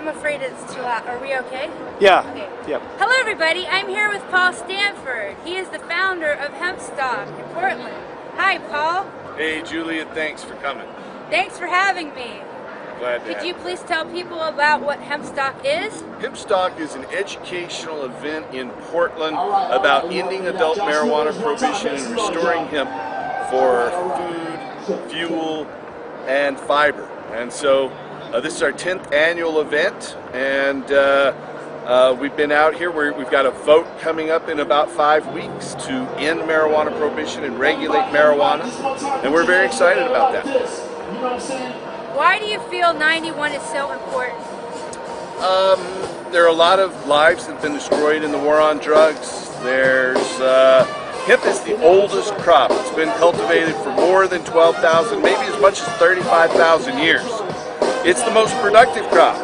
I'm afraid it's too loud. Are we okay? Yeah. Okay. Yep. Hello everybody, I'm here with Paul Stanford. He is the founder of Hempstalk in Portland. Hi Paul. Hey Julia, thanks for coming. Thanks for having me. Glad to Could have you please tell people about what Hempstalk is? Hempstalk is an educational event in Portland about ending adult marijuana prohibition and restoring hemp for food, fuel, and fiber. And so this is our 10th annual event, and we've been out here. We've got a vote coming up in about 5 weeks to end marijuana prohibition and regulate marijuana, and we're very excited about that. Why do you feel 91 is so important? There are a lot of lives that have been destroyed in the war on drugs. Hemp is the oldest crop. It's been cultivated for more than 12,000, maybe as much as 35,000 years. It's the most productive crop.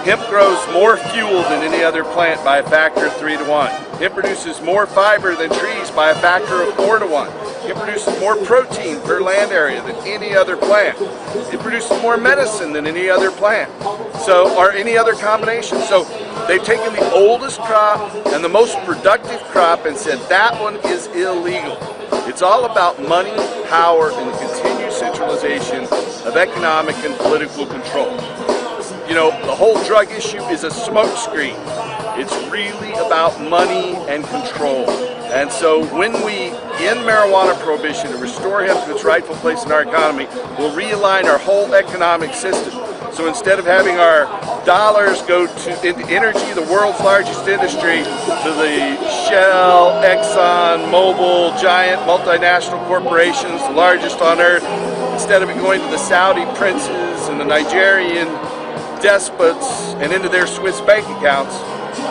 Hemp grows more fuel than any other plant by a factor of 3 to 1. Hemp produces more fiber than trees by a factor of 4 to 1. It produces more protein per land area than any other plant. It produces more medicine than any other plant, or any other combination. So they've taken the oldest crop and the most productive crop and said that one is illegal. It's all about money, power, and the continued centralization of economic and political control. You know, the whole drug issue is a smokescreen. It's really about money and control. And so when we end marijuana prohibition and restore hemp to its rightful place in our economy, we'll realign our whole economic system. So instead of having our dollars go into energy, the world's largest industry, to the Shell, Exxon, Mobil, giant multinational corporations, the largest on earth, instead of it going to the Saudi princes and the Nigerian despots and into their Swiss bank accounts,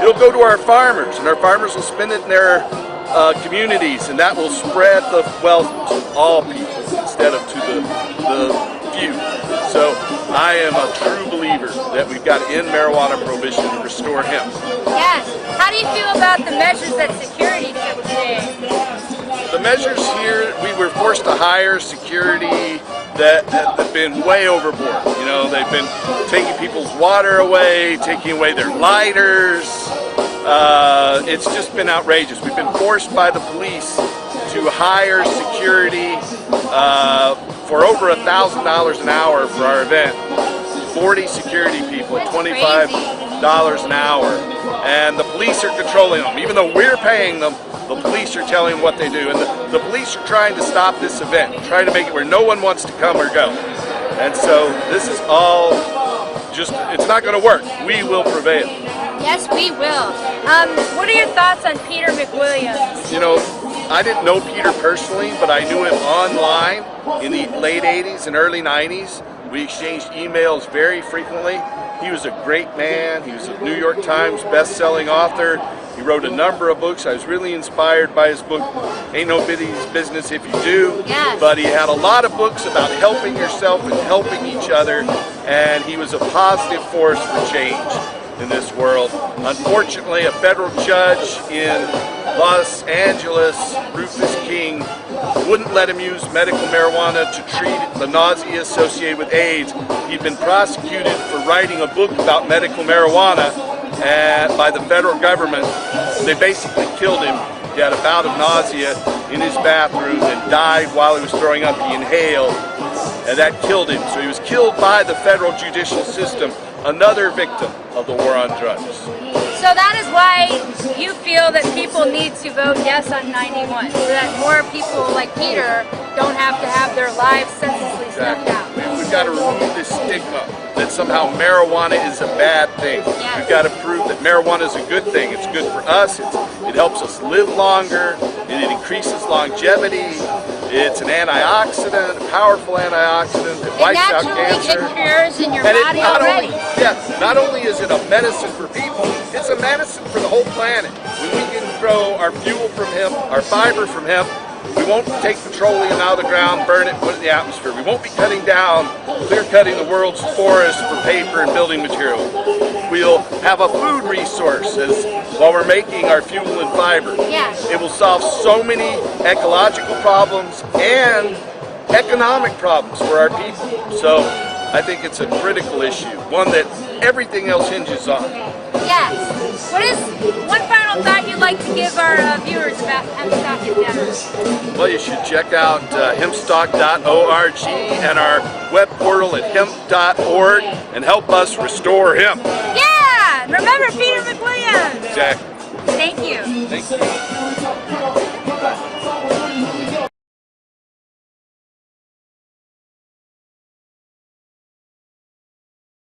it'll go to our farmers, and our farmers will spend it in their communities, and that will spread the wealth to all people instead of to the few. So I am a true believer that we've got to end marijuana prohibition and restore hemp. Yes. How do you feel about the measures that security took today? The measures here, we were forced to hire security that have been way overboard. You know, they've been taking people's water away, taking away their lighters. It's just been outrageous. We've been forced by the police to hire security for over $1,000 an hour for our event. 40 security people, $25 an hour. And the police are controlling them. Even though we're paying them, the police are telling them what they do. And the police are trying to stop this event, trying to make it where no one wants to come or go. And so this is all just, it's not going to work. We will prevail. Yes, we will. What are your thoughts on Peter McWilliams? You know, I didn't know Peter personally, but I knew him online in the late 80s and early 90s. We exchanged emails very frequently. He was a great man. He was a New York Times best-selling author. He wrote a number of books. I was really inspired by his book, Ain't Nobody's Business If You Do. Yes. But he had a lot of books about helping yourself and helping each other, and he was a positive force for change in this world. Unfortunately, a federal judge in Los Angeles, Rufus King, wouldn't let him use medical marijuana to treat the nausea associated with AIDS. He'd been prosecuted for writing a book about medical marijuana by the federal government. They basically killed him. He had a bout of nausea in his bathroom and died while he was throwing up. He inhaled, and that killed him. So he was killed by the federal judicial system, another victim of the war on drugs. So that is why you feel that people need to vote yes on 91, so that more people like Peter don't have to have their lives senselessly snuffed out. We've got to remove this stigma that somehow marijuana is a bad thing. Yes. We've got to prove that marijuana is a good thing. It's good for us. It helps us live longer. It increases longevity. It's an antioxidant, a powerful antioxidant that wipes out cancer. It cures in your And body already. Not only is it a medicine for people, it's a medicine for the whole planet. When we can grow our fuel from hemp, our fiber from hemp, we won't take petroleum out of the ground, burn it, put it in the atmosphere. We won't be cutting down, clear-cutting the world's forests for paper and building material. We'll have a food resource while we're making our fuel and fiber. Yes. It will solve so many ecological problems and economic problems for our people. So I think it's a critical issue, one that everything else hinges on. Yes. What is one final thought you'd like to give our viewers about Hempstalk in general? Well, you should check out hempstalk.org and our web portal at hemp.org and help us restore hemp. Yeah! Remember Peter McWilliams! Exactly. Thank you. Thank you.